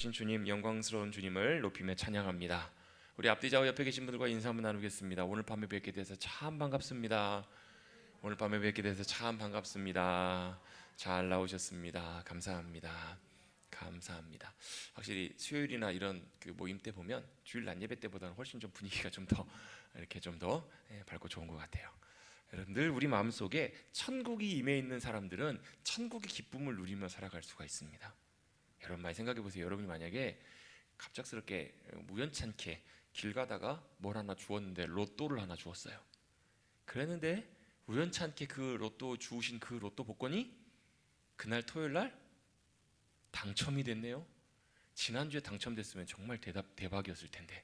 주님, 영광스러운 주님을 높이며 찬양합니다. 우리 앞뒤 좌우 옆에 계신 분들과 인사 한번 나누겠습니다. 오늘 밤에 뵙게 돼서 참 반갑습니다. 오늘 밤에 뵙게 돼서 참 반갑습니다. 잘 나오셨습니다. 감사합니다. 감사합니다. 확실히 수요일이나 이런 그 모임 때 보면 주일 낮 예배 때보다는 훨씬 좀 분위기가 좀 더 이렇게 좀 더 밝고 좋은 것 같아요. 여러분, 늘 우리 마음속에 천국이 임해 있는 사람들은 천국의 기쁨을 누리며 살아갈 수가 있습니다. 여러분 많이 생각해 보세요. 여러분이 만약에 갑작스럽게 우연찮게 길 가다가 뭘 하나 주웠는데 로또를 하나 주었어요. 그랬는데 우연찮게 그 로또 주우신 그 로또 복권이 그날 토요일 날 당첨이 됐네요. 지난주에 당첨됐으면 정말 대박이었을 텐데.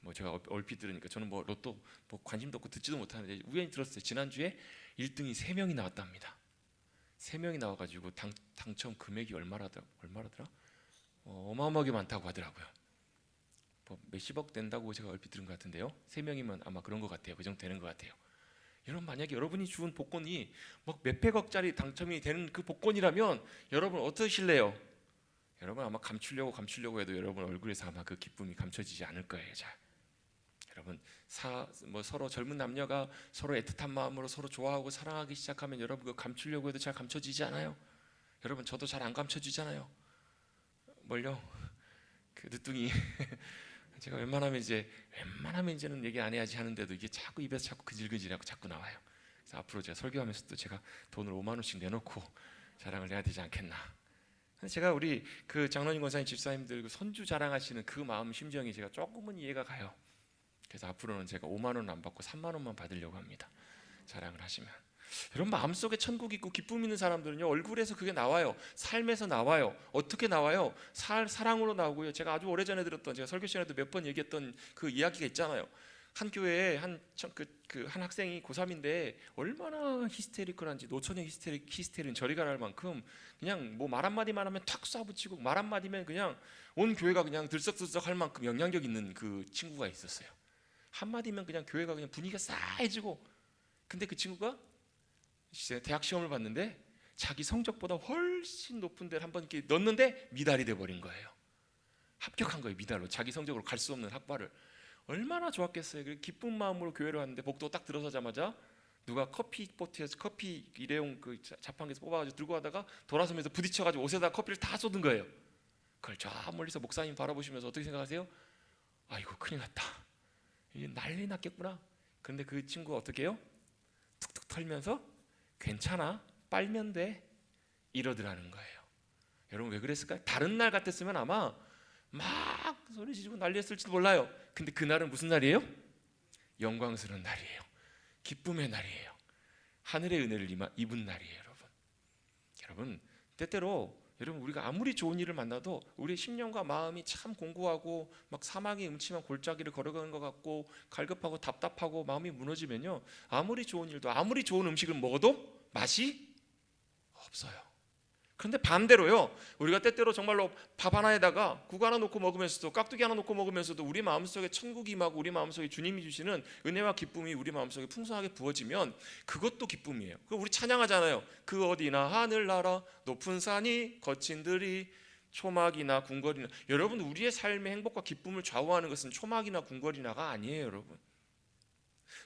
뭐 제가 얼핏 들으니까 저는 뭐 로또 뭐 관심도 없고 듣지도 못하는데 우연히 들었어요. 지난주에 1등이 3명이 나왔답니다. 3명이 나와가지고 당첨 금액이 얼마라더라? 어마어마하게 많다고 하더라고요. 뭐 몇십억 된다고 제가 얼핏 들은 것 같은데요. 3명이면 아마 그런 것 같아요. 그 정도 되는 것 같아요. 여러분, 만약에 여러분이 주운 복권이 막 몇백억짜리 당첨이 되는 그 복권이라면 여러분 어떠실래요? 여러분 아마 감추려고 해도 여러분 얼굴에서 아마 그 기쁨이 감춰지지 않을 거예요. 잘. 여러분 서로 젊은 남녀가 서로 애틋한 마음으로 서로 좋아하고 사랑하기 시작하면 여러분 그 감추려고 해도 잘 감춰지지 않아요. 여러분 저도 잘 안 감춰지잖아요. 뭘요? 그 늦둥이 제가 웬만하면 이제는 얘기 안 해야지 하는데도 이게 자꾸 입에서 자꾸 그질그질하고 자꾸 나와요. 그래서 앞으로 제가 설교하면서도 제가 돈을 5만 원씩 내놓고 자랑을 해야 되지 않겠나. 제가 우리 그 장로님 권사님 집사님들 그 손주 자랑하시는 그 마음 심정이 제가 조금은 이해가 가요. 그래서 앞으로는 제가 5만 원 안 받고 3만 원만 받으려고 합니다. 자랑을 하시면. 여러분 마음속에 천국이 있고 기쁨 있는 사람들은요 얼굴에서 그게 나와요. 삶에서 나와요. 어떻게 나와요? 사랑으로 나오고요. 제가 아주 오래전에 들었던, 제가 설교 시간에도 몇 번 얘기했던 그 이야기가 있잖아요. 한 교회에 한 학생이 고3인데 얼마나 히스테리컬한지, 노처녀 히스테리는 저리 가라 할 만큼 그냥 뭐 말 한마디만 하면 탁 쏴붙이고 말 한마디면 그냥 온 교회가 그냥 들썩들썩 할 만큼 영향력 있는 그 친구가 있었어요. 한마디면 그냥 교회가 그냥 분위기가 싸해지고. 근데 그 친구가 대학 시험을 봤는데 자기 성적보다 훨씬 높은 데를 한번 이렇게 넣었는데 미달이 돼버린 거예요. 합격한 거예요. 미달로. 자기 성적으로 갈 수 없는 학과를. 얼마나 좋았겠어요. 기쁜 마음으로 교회를 왔는데 복도 딱 들어서자마자 누가 커피포트에서 커피 일회용 그 자판기에서 뽑아가지고 들고 가다가 돌아서면서 부딪혀가지고 옷에다 커피를 다 쏟은 거예요. 그걸 저 멀리서 목사님 바라보시면서 어떻게 생각하세요? 아이고 큰일 났다. 이게 난리 났겠구나. 그런데 그 친구가 어떻게 해요? 툭툭 털면서 괜찮아, 빨면 돼, 이러더라는 거예요. 여러분 왜 그랬을까요? 다른 날 같았으면 아마 막 소리 지르고 난리였을지도 몰라요. 근데 그날은 무슨 날이에요? 영광스러운 날이에요. 기쁨의 날이에요. 하늘의 은혜를 입은 날이에요. 여러분 때때로 여러분 우리가 아무리 좋은 일을 만나도 우리의 심령과 마음이 참 공고하고 막 사막의 음침한 골짜기를 걸어가는 것 같고 갈급하고 답답하고 마음이 무너지면요 아무리 좋은 일도 아무리 좋은 음식을 먹어도 맛이 없어요. 그런데 반대로요 우리가 때때로 정말로 밥 하나에다가 국 하나 놓고 먹으면서도 깍두기 하나 놓고 먹으면서도 우리 마음속에 천국이 임하고 우리 마음속에 주님이 주시는 은혜와 기쁨이 우리 마음속에 풍성하게 부어지면 그것도 기쁨이에요. 우리 찬양하잖아요. 그 어디나 하늘나라 높은 산이 거친 들이 초막이나 궁궐이나. 여러분 우리의 삶의 행복과 기쁨을 좌우하는 것은 초막이나 궁궐이나가 아니에요. 여러분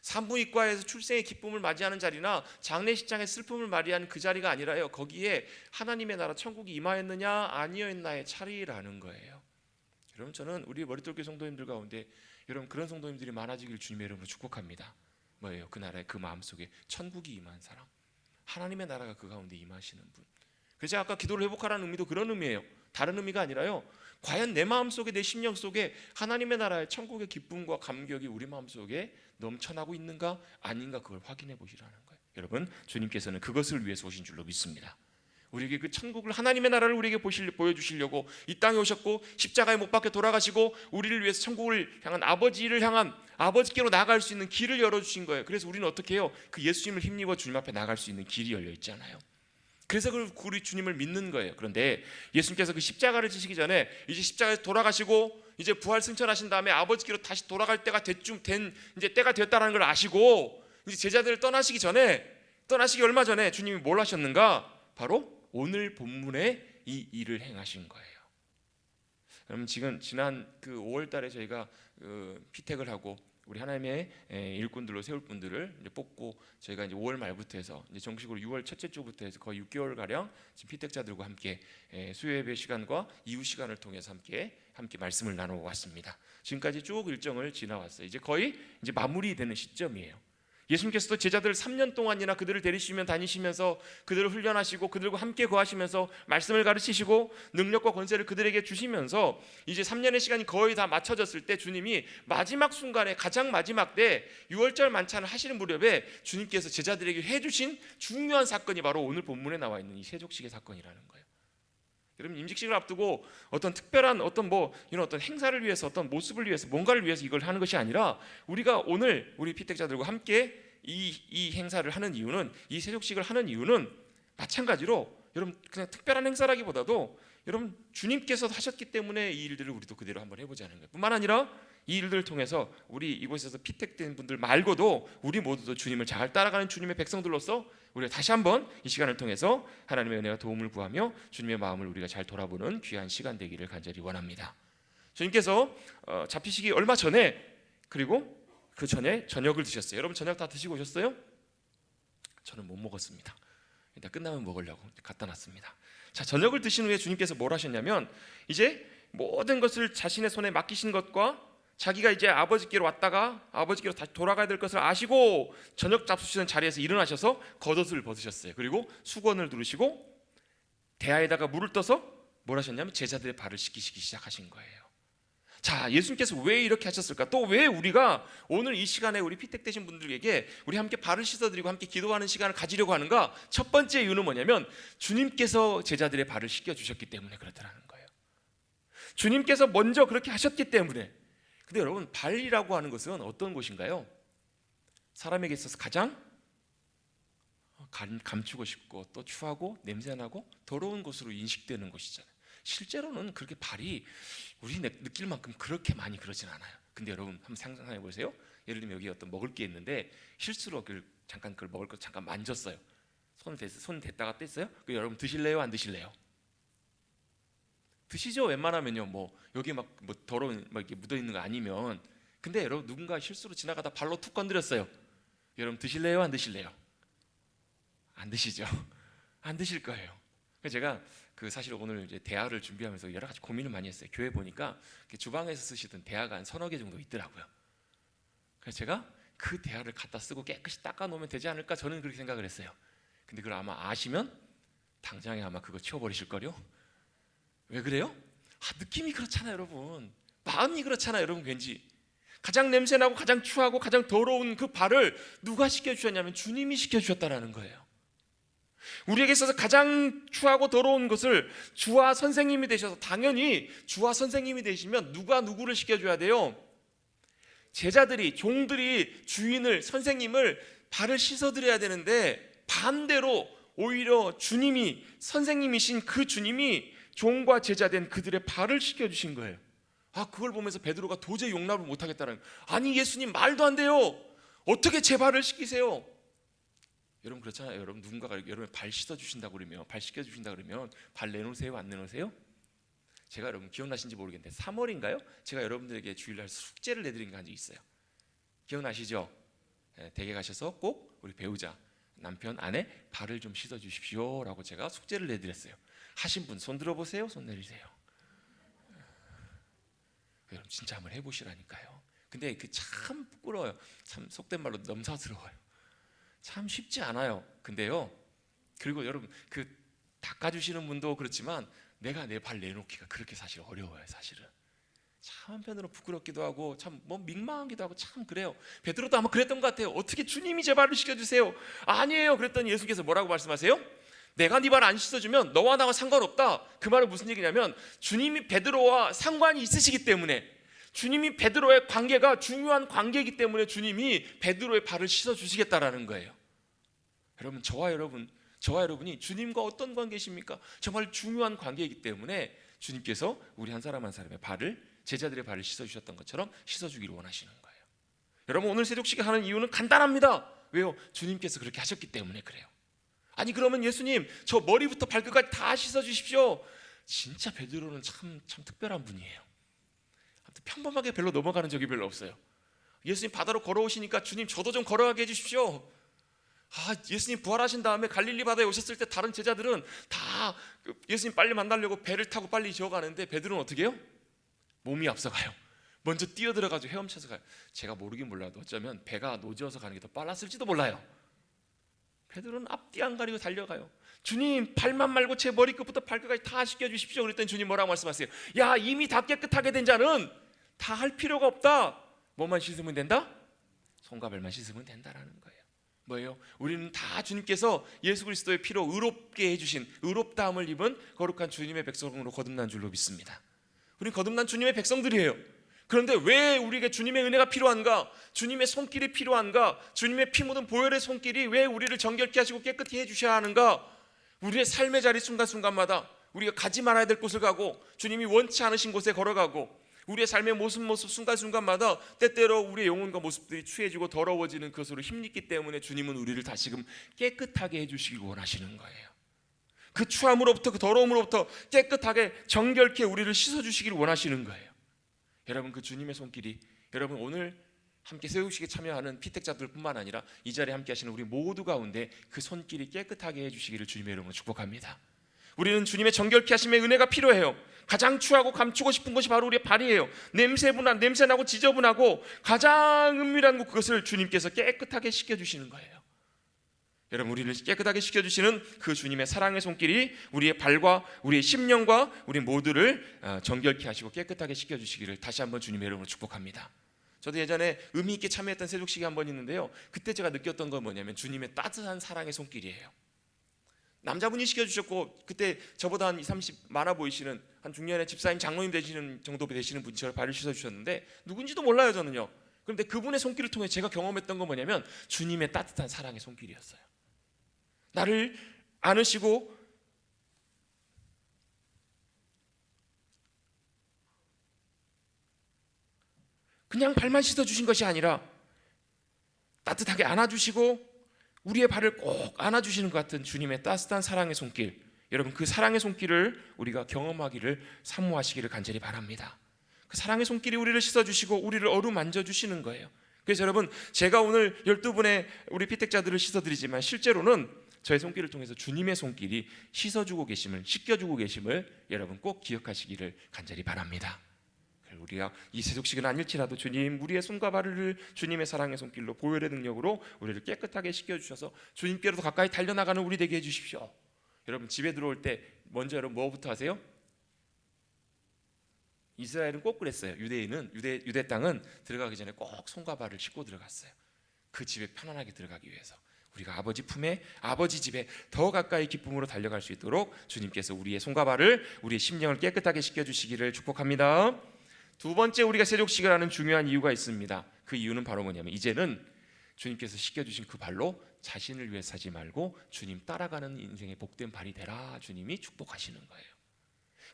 산부인과에서 출생의 기쁨을 맞이하는 자리나 장례식장의 슬픔을 맞이하는 그 자리가 아니라요 거기에 하나님의 나라 천국이 임하였느냐 아니었나의 차이라는 거예요. 여러분 저는 우리 머릿돌교 성도님들 가운데 여러분 그런 성도님들이 많아지길 주님의 이름으로 축복합니다. 뭐예요? 그 나라의 그 마음속에 천국이 임한 사람, 하나님의 나라가 그 가운데 임하시는 분. 그래서 제가 아까 기도를 회복하라는 의미도 그런 의미예요. 다른 의미가 아니라요 과연 내 마음속에 내 심령 속에 하나님의 나라의 천국의 기쁨과 감격이 우리 마음속에 넘쳐나고 있는가 아닌가 그걸 확인해 보시라는 거예요. 여러분 주님께서는 그것을 위해서 오신 줄로 믿습니다. 우리에게 그 천국을 하나님의 나라를 우리에게 보여주시려고 이 땅에 오셨고 십자가에 못 박혀 돌아가시고 우리를 위해서 천국을 향한 아버지를 향한 아버지께로 나아갈 수 있는 길을 열어주신 거예요. 그래서 우리는 어떻게 해요? 그 예수님을 힘입어 주님 앞에 나갈 수 있는 길이 열려 있잖아요. 그래서 우리 주님을 믿는 거예요. 그런데 예수님께서 그 십자가를 지시기 전에 이제 십자가에서 돌아가시고 이제 부활 승천하신 다음에 아버지께로 다시 돌아갈 때가 대충 된 이제 때가 됐다라는 걸 아시고 이제 제자들을 떠나시기 얼마 전에 주님이 뭘 하셨는가? 바로 오늘 본문에 이 일을 행하신 거예요. 그럼 지금 지난 그 5월달에 저희가 피택을 하고 우리 하나님의 일꾼들로 세울 분들을 이제 뽑고 저희가 이제 5월 말부터 해서 이제 정식으로 6월 첫째 주부터 해서 거의 6개월 가량 지금 피택자들과 함께 수요 예배 시간과 이후 시간을 통해서 함께 말씀을 나누어 왔습니다. 지금까지 쭉 일정을 지나왔어요. 이제 거의 이제 마무리되는 시점이에요. 예수님께서도 제자들 3년 동안이나 그들을 데리시면 다니시면서 그들을 훈련하시고 그들과 함께 거하시면서 말씀을 가르치시고 능력과 권세를 그들에게 주시면서 이제 3년의 시간이 거의 다 맞춰졌을 때 주님이 마지막 순간에 가장 마지막 때 6월절 만찬을 하시는 무렵에 주님께서 제자들에게 해주신 중요한 사건이 바로 오늘 본문에 나와 있는 이 세족식의 사건이라는 거예요. 여러분, 임직식을 앞두고 어떤 특별한 어떤 이런 어떤 행사를 위해서 어떤 모습을 위해서 뭔가를 위해서 이걸 하는 것이 아니라 우리가 오늘 우리 피택자들과 함께 이 행사를 하는 이유는, 이 세족식을 하는 이유는 마찬가지로 여러분 그냥 특별한 행사라기보다도 여러분 주님께서 하셨기 때문에 이 일들을 우리도 그대로 한번 해보자는 거예요. 뿐만 아니라 이 일들을 통해서 우리 이곳에서 피택된 분들 말고도 우리 모두도 주님을 잘 따라가는 주님의 백성들로서 우리가 다시 한번 이 시간을 통해서 하나님의 은혜와 도움을 구하며 주님의 마음을 우리가 잘 돌아보는 귀한 시간 되기를 간절히 원합니다. 주님께서 잡히시기 얼마 전에, 그리고 그 전에 저녁을 드셨어요. 여러분 저녁 다 드시고 오셨어요? 저는 못 먹었습니다. 일단 끝나면 먹으려고 갖다 놨습니다. 자, 저녁을 드신 후에 주님께서 뭘 하셨냐면 이제 모든 것을 자신의 손에 맡기신 것과 자기가 이제 아버지께로 왔다가 아버지께로 다시 돌아가야 될 것을 아시고 저녁 잡수시는 자리에서 일어나셔서 겉옷을 벗으셨어요. 그리고 수건을 두르시고 대야에다가 물을 떠서 뭘 하셨냐면 제자들의 발을 씻기시기 시작하신 거예요. 자, 예수님께서 왜 이렇게 하셨을까? 또 왜 우리가 오늘 이 시간에 우리 피택되신 분들에게 우리 함께 발을 씻어드리고 함께 기도하는 시간을 가지려고 하는가? 첫 번째 이유는 뭐냐면 주님께서 제자들의 발을 씻겨주셨기 때문에 그렇다는 거예요. 주님께서 먼저 그렇게 하셨기 때문에. 근데 여러분, 발이라고 하는 것은 어떤 곳인가요? 사람에게 있어서 가장 감추고 싶고 또 추하고 냄새나고 더러운 곳으로 인식되는 곳이잖아요. 실제로는 그렇게 발이 우리 느낄 만큼 그렇게 많이 그러진 않아요. 근데 여러분 한번 상상해 보세요. 예를 들면 여기 어떤 먹을 게 있는데 실수로 잠깐 그걸 먹을 거 잠깐 만졌어요. 손 댔다가 뗐어요. 여러분 드실래요? 안 드실래요? 드시죠. 웬만하면요. 여기 막 더러운 이렇게 묻어 있는 거 아니면. 근데 여러분 누군가 실수로 지나가다 발로 툭 건드렸어요. 여러분 드실래요? 안 드실래요? 안 드시죠. 안 드실 거예요. 제가 사실 오늘 이제 대화를 준비하면서 여러 가지 고민을 많이 했어요. 교회 보니까 주방에서 쓰시던 대화가 한 서너 개 정도 있더라고요. 그래서 제가 그 대화를 갖다 쓰고 깨끗이 닦아 놓으면 되지 않을까, 저는 그렇게 생각을 했어요. 근데 그걸 아마 아시면 당장에 아마 그거 치워버리실 거요. 왜 그래요? 느낌이 그렇잖아요, 여러분. 마음이 그렇잖아요, 여러분. 왠지 가장 냄새나고 가장 추하고 가장 더러운 그 발을 누가 씻겨주셨냐면 주님이 씻겨주셨다라는 거예요. 우리에게 있어서 가장 추하고 더러운 것을 주와 선생님이 되셔서, 당연히 주와 선생님이 되시면 누가 누구를 씻겨줘야 돼요? 제자들이, 종들이 주인을, 선생님을 발을 씻어드려야 되는데 반대로 오히려 주님이, 선생님이신 그 주님이 종과 제자된 그들의 발을 씻겨주신 거예요. 그걸 보면서 베드로가 도저히 용납을 못하겠다는 거예요. 아니 예수님, 말도 안 돼요. 어떻게 제 발을 씻기세요? 여러분 그렇잖아요. 여러분 누군가가 여러분 발 씻어주신다고 그러면, 발 씻겨주신다고 그러면 발 내놓으세요? 안 내놓으세요? 제가 여러분 기억나신지 모르겠는데 3월인가요? 제가 여러분들에게 주일날 숙제를 내드린 게 한 적이 있어요. 기억나시죠? 댁에 가셔서 꼭 우리 배우자, 남편, 아내 발을 좀 씻어주십시오 라고 제가 숙제를 내드렸어요. 하신 분 손 들어보세요. 손 내리세요. 여러분 진짜 한번 해보시라니까요. 근데 참 부끄러워요. 참 속된 말로 넘사스러워요. 참 쉽지 않아요. 근데요, 그리고 여러분 닦아주시는 분도 그렇지만 내가 내 발 내놓기가 그렇게 사실 어려워요. 사실은 참 한편으로 부끄럽기도 하고 참 민망하기도 하고 참 그래요. 베드로도 아마 그랬던 것 같아요. 어떻게 주님이 제 발을 씻겨주세요? 아니에요. 그랬더니 예수께서 뭐라고 말씀하세요? 내가 네 발 안 씻어주면 너와 나와 상관없다. 그 말은 무슨 얘기냐면 주님이 베드로와 상관이 있으시기 때문에, 주님이 베드로의 관계가 중요한 관계이기 때문에 주님이 베드로의 발을 씻어주시겠다라는 거예요. 여러분 저와 여러분이 주님과 어떤 관계십니까? 정말 중요한 관계이기 때문에 주님께서 우리 한 사람 한 사람의 발을, 제자들의 발을 씻어주셨던 것처럼 씻어주기를 원하시는 거예요. 여러분 오늘 세족식을 하는 이유는 간단합니다. 왜요? 주님께서 그렇게 하셨기 때문에 그래요. 아니 그러면 예수님 저 머리부터 발끝까지 다 씻어주십시오. 진짜 베드로는 참 특별한 분이에요. 아무튼 평범하게 별로 넘어가는 적이 별로 없어요. 예수님 바다로 걸어오시니까 주님 저도 좀 걸어가게 해주십시오. 예수님 부활하신 다음에 갈릴리 바다에 오셨을 때 다른 제자들은 다 예수님 빨리 만나려고 배를 타고 빨리 지어가는데 베드로는 어떻게 해요? 몸이 앞서가요. 먼저 뛰어들어가지고 헤엄쳐서 가요. 제가 모르긴 몰라도 어쩌면 배가 노지어서 가는 게 더 빨랐을지도 몰라요. 베드로는 앞뒤 안 가리고 달려가요. 주님 발만 말고 제 머리끝부터 발끝까지 다 씻겨주십시오. 그랬더니 주님 뭐라고 말씀하세요? 야, 이미 다 깨끗하게 된 자는 다 할 필요가 없다. 뭐만 씻으면 된다? 손과 발만 씻으면 된다라는 거예요. 뭐예요? 우리는 다 주님께서 예수 그리스도의 피로 의롭게 해주신, 의롭다함을 입은 거룩한 주님의 백성으로 거듭난 줄로 믿습니다. 우리는 거듭난 주님의 백성들이에요. 그런데 왜 우리에게 주님의 은혜가 필요한가? 주님의 손길이 필요한가? 주님의 피 묻은 보혈의 손길이 왜 우리를 정결케 하시고 깨끗히 해주셔야 하는가? 우리의 삶의 자리 순간순간마다 우리가 가지 말아야 될 곳을 가고 주님이 원치 않으신 곳에 걸어가고 우리의 삶의 모습 순간순간마다 때때로 우리의 영혼과 모습들이 추해지고 더러워지는 그것으로 힘있기 때문에 주님은 우리를 다시금 깨끗하게 해주시길 원하시는 거예요. 그 추함으로부터, 그 더러움으로부터 깨끗하게 정결케 우리를 씻어주시길 원하시는 거예요. 여러분, 그 주님의 손길이, 여러분 오늘 함께 세우식에 참여하는 피택자들 뿐만 아니라 이 자리에 함께 하시는 우리 모두 가운데 그 손길이 깨끗하게 해주시기를 주님의 이름으로 축복합니다. 우리는 주님의 정결케 하심의 은혜가 필요해요. 가장 추하고 감추고 싶은 것이 바로 우리의 발이에요. 냄새나고 지저분하고 가장 은밀한 것, 그것을 주님께서 깨끗하게 씻겨주시는 거예요. 여러분, 우리를 깨끗하게 씻겨주시는 그 주님의 사랑의 손길이 우리의 발과 우리의 심령과 우리 모두를 정결케 하시고 깨끗하게 씻겨주시기를 다시 한번 주님의 이름으로 축복합니다. 저도 예전에 의미 있게 참여했던 세족식이 한 번 있는데요, 그때 제가 느꼈던 건 뭐냐면 주님의 따뜻한 사랑의 손길이에요. 남자분이 시켜주셨고, 그때 저보다 한 20, 30 많아 보이시는 한 중년의 집사님, 장로님 되시는 정도 되시는 분이 저를 발을 씻어주셨는데 누군지도 몰라요 저는요. 그런데 그분의 손길을 통해 제가 경험했던 건 뭐냐면 주님의 따뜻한 사랑의 손길이었어요. 나를 안으시고 그냥 발만 씻어주신 것이 아니라 따뜻하게 안아주시고 우리의 발을 꼭 안아주시는 것 같은 주님의 따뜻한 사랑의 손길, 여러분 그 사랑의 손길을 우리가 경험하기를 사모하시기를 간절히 바랍니다. 그 사랑의 손길이 우리를 씻어주시고 우리를 어루만져 주시는 거예요. 그래서 여러분, 제가 오늘 12분의 우리 피택자들을 씻어드리지만 실제로는 저의 손길을 통해서 주님의 손길이 씻어주고 계심을, 씻겨주고 계심을 여러분 꼭 기억하시기를 간절히 바랍니다. 우리가 이 세속식은 아닐지라도 주님, 우리의 손과 발을 주님의 사랑의 손길로, 보혈의 능력으로 우리를 깨끗하게 씻겨주셔서 주님께로도 가까이 달려나가는 우리 되게 해주십시오. 여러분, 집에 들어올 때 먼저 여러분 뭐부터 하세요? 이스라엘은 꼭 그랬어요. 유대인은 유대 땅은 들어가기 전에 꼭 손과 발을 씻고 들어갔어요. 그 집에 편안하게 들어가기 위해서. 우리가 아버지 품에, 아버지 집에 더 가까이 기쁨으로 달려갈 수 있도록 주님께서 우리의 손과 발을, 우리의 심령을 깨끗하게 씻겨주시기를 축복합니다. 두 번째, 우리가 세족식을 하는 중요한 이유가 있습니다. 그 이유는 바로 뭐냐면 이제는 주님께서 씻겨주신 그 발로 자신을 위해 사지 말고 주님 따라가는 인생의 복된 발이 되라, 주님이 축복하시는 거예요.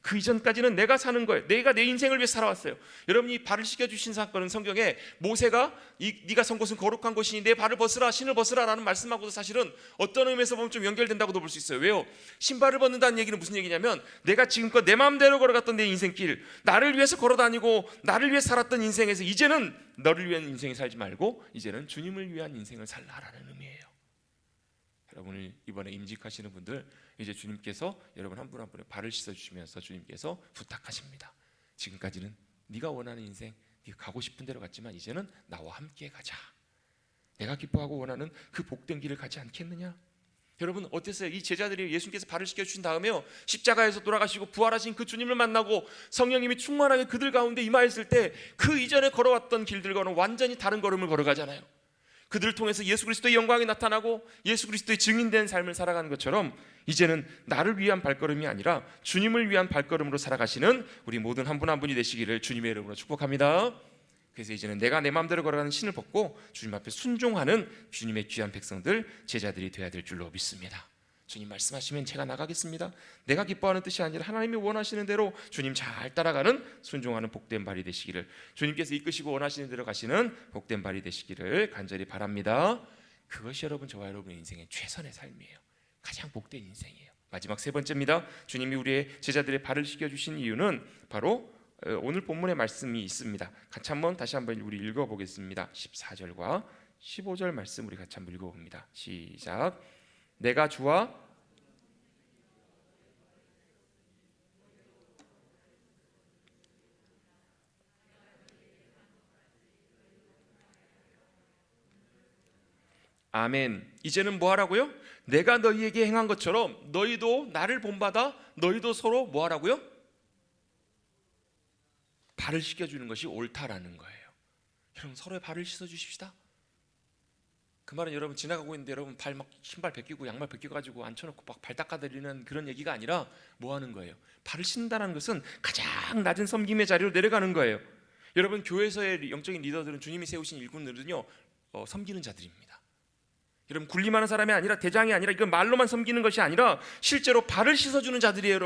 그 이전까지는 내가 사는 거예요. 내가 내 인생을 위해 살아왔어요. 여러분이 발을 씻겨주신 사건은 성경에 모세가 네가 선 곳은 거룩한 곳이니 내 발을 벗으라, 신을 벗으라 라는 말씀하고도 사실은 어떤 의미에서 보면 좀 연결된다고도 볼 수 있어요. 왜요? 신발을 벗는다는 얘기는 무슨 얘기냐면 내가 지금껏 내 마음대로 걸어갔던 내 인생길, 나를 위해서 걸어다니고 나를 위해 살았던 인생에서 이제는 너를 위한 인생을 살지 말고 이제는 주님을 위한 인생을 살라라는 의미예요. 여러분을 이번에 임직하시는 분들, 이제 주님께서 여러분 한 분 한 분의 발을 씻어주시면서 주님께서 부탁하십니다. 지금까지는 네가 원하는 인생, 네가 가고 싶은 대로 갔지만 이제는 나와 함께 가자. 내가 기뻐하고 원하는 그 복된 길을 가지 않겠느냐? 여러분 어땠어요? 이 제자들이 예수님께서 발을 씻겨주신 다음에요, 십자가에서 돌아가시고 부활하신 그 주님을 만나고 성령님이 충만하게 그들 가운데 임하였을 때 그 이전에 걸어왔던 길들과는 완전히 다른 걸음을 걸어가잖아요. 그들을 통해서 예수 그리스도의 영광이 나타나고 예수 그리스도의 증인된 삶을 살아가는 것처럼 이제는 나를 위한 발걸음이 아니라 주님을 위한 발걸음으로 살아가시는 우리 모든 한 분 한 분이 되시기를 주님의 이름으로 축복합니다. 그래서 이제는 내가 내 마음대로 걸어가는 신을 벗고 주님 앞에 순종하는 주님의 귀한 백성들, 제자들이 되어야 될 줄로 믿습니다. 주님 말씀하시면 제가 나가겠습니다. 내가 기뻐하는 뜻이 아니라 하나님이 원하시는 대로 주님 잘 따라가는 순종하는 복된 발이 되시기를, 주님께서 이끄시고 원하시는 대로 가시는 복된 발이 되시기를 간절히 바랍니다. 그것이 여러분, 저와 여러분의 인생의 최선의 삶이에요. 가장 복된 인생이에요. 마지막 세 번째입니다. 주님이 우리의 제자들의 발을 씻겨주신 이유는 바로 오늘 본문의 말씀이 있습니다. 같이 다시 한번 우리 읽어보겠습니다. 14절과 15절 말씀 우리 같이 한번 읽어봅니다. 시작. 내가 주와 아멘. 이제는 뭐 하라고요? 내가 너희에게 행한 것처럼 너희도 나를 본받아 너희도 서로 뭐 하라고요? 발을 씻겨주는 것이 옳다라는 거예요. 여러분 서로의 발을 씻어주십시다. 그 말은 여러분 지나가고 있는데 여러분 발 막 신발 벗기고 양말 벗겨가지고 앉혀놓고 막 발 닦아드리는 그런 얘기가 아니라 뭐 하는 거예요? 발을 씻는다는 것은 가장 낮은 섬김의 자리로 내려가는 거예요. 여러분 교회에서의 영적인 리더들은 주님이 세우신 일꾼들은요 섬기는 자들입니다. 여러분 군림하는 사람이 아니라 대장이 아니라 이건 말로만 섬기는 것이 아니라 실제로 발을 씻어주는 자들이에요.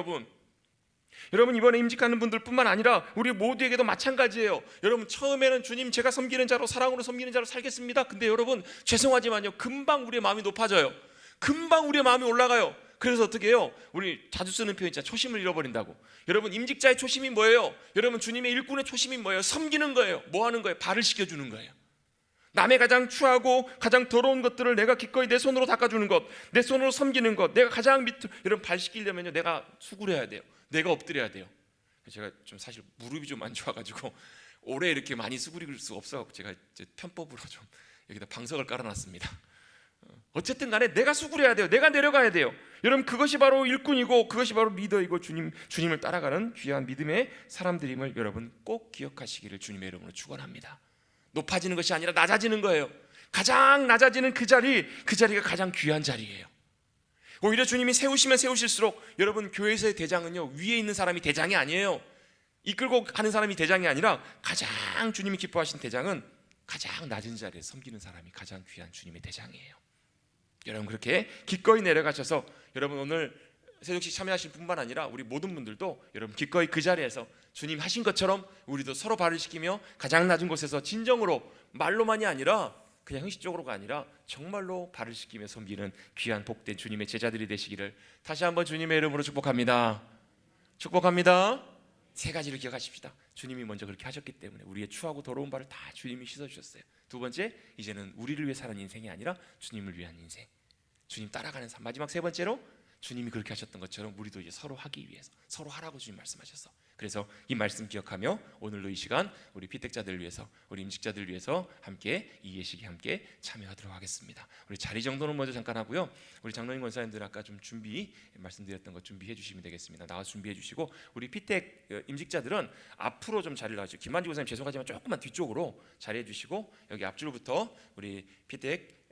여러분 이번에 임직하는 분들뿐만 아니라 우리 모두에게도 마찬가지예요. 여러분 처음에는 주님 제가 섬기는 자로 사랑으로 섬기는 자로 살겠습니다. 근데 여러분 죄송하지만요 금방 우리의 마음이 높아져요. 금방 우리의 마음이 올라가요. 그래서 어떻게 해요? 우리 자주 쓰는 표현 있잖아요. 초심을 잃어버린다고. 여러분 임직자의 초심이 뭐예요? 여러분 주님의 일꾼의 초심이 뭐예요? 섬기는 거예요. 뭐 하는 거예요? 발을 씻겨주는 거예요. 남의 가장 추하고 가장 더러운 것들을 내가 기꺼이 내 손으로 닦아주는 것, 내 손으로 섬기는 것, 내가 가장 여러분 발 씻기려면요 내가 수그려야 돼요. 내가 엎드려야 돼요. 제가 좀 사실 무릎이 좀 안 좋아가지고 오래 이렇게 많이 수그릴 수 없어서 제가 이제 편법으로 좀 여기다 방석을 깔아놨습니다. 어쨌든 간에 내가 수그려야 돼요. 내가 내려가야 돼요. 여러분 그것이 바로 일꾼이고 그것이 바로 리더이고 주님을 따라가는 귀한 믿음의 사람들임을 여러분 꼭 기억하시기를 주님의 이름으로 축원합니다. 높아지는 것이 아니라 낮아지는 거예요. 가장 낮아지는 그 자리가 가장 귀한 자리예요. 오히려 주님이 세우시면 세우실수록 여러분 교회에서의 대장은요 위에 있는 사람이 대장이 아니에요. 이끌고 가는 사람이 대장이 아니라 가장 주님이 기뻐하신 대장은 가장 낮은 자리에 섬기는 사람이 가장 귀한 주님의 대장이에요. 여러분 그렇게 기꺼이 내려가셔서 여러분 오늘 새벽식 참여하신 뿐만 아니라 우리 모든 분들도 여러분 기꺼이 그 자리에서 주님 하신 것처럼 우리도 서로 발을 씻기며 가장 낮은 곳에서 진정으로 말로만이 아니라 그냥 형식적으로가 아니라 정말로 발을 씻기며 섬기는 귀한 복된 주님의 제자들이 되시기를 다시 한번 주님의 이름으로 축복합니다. 축복합니다. 세 가지를 기억하십시다. 주님이 먼저 그렇게 하셨기 때문에 우리의 추하고 더러운 발을 다 주님이 씻어주셨어요. 두 번째, 이제는 우리를 위해 사는 인생이 아니라 주님을 위한 인생, 주님 따라가는 삶. 마지막 세 번째로 주님이 그렇게 하셨던 것처럼 우리도 이제 서로 하기 위해서 서로 하라고 주님 말씀하셔서 그래서 이 말씀 기억하며 오늘도 이 시간 우리 피택자들을 위해서 우리 임직자들을 위해서 함께 이 예식에 함께 참여하도록 하겠습니다. 우리 자리 정도는 먼저 잠깐 하고요. 우리 장로님 권사님들 아까 좀 말씀드렸던 것 준비해 주시면 되겠습니다. 나와서 준비해 주시고 우리 피택 임직자들은 앞으로 좀 자리를 하시고 김만지 권사님 죄송하지만 조금만 뒤쪽으로 자리해 주시고 여기 앞줄부터 우리 피택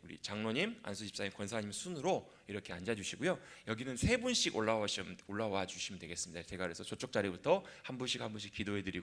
우리 장로님, 안수 집사님, 권사님 순으로 이렇게 앉아주시고요. 여기는 세 분씩 올라와 주시면 되겠습니다. 제가 그래서 저쪽 자리부터 한 분씩 기도해드리고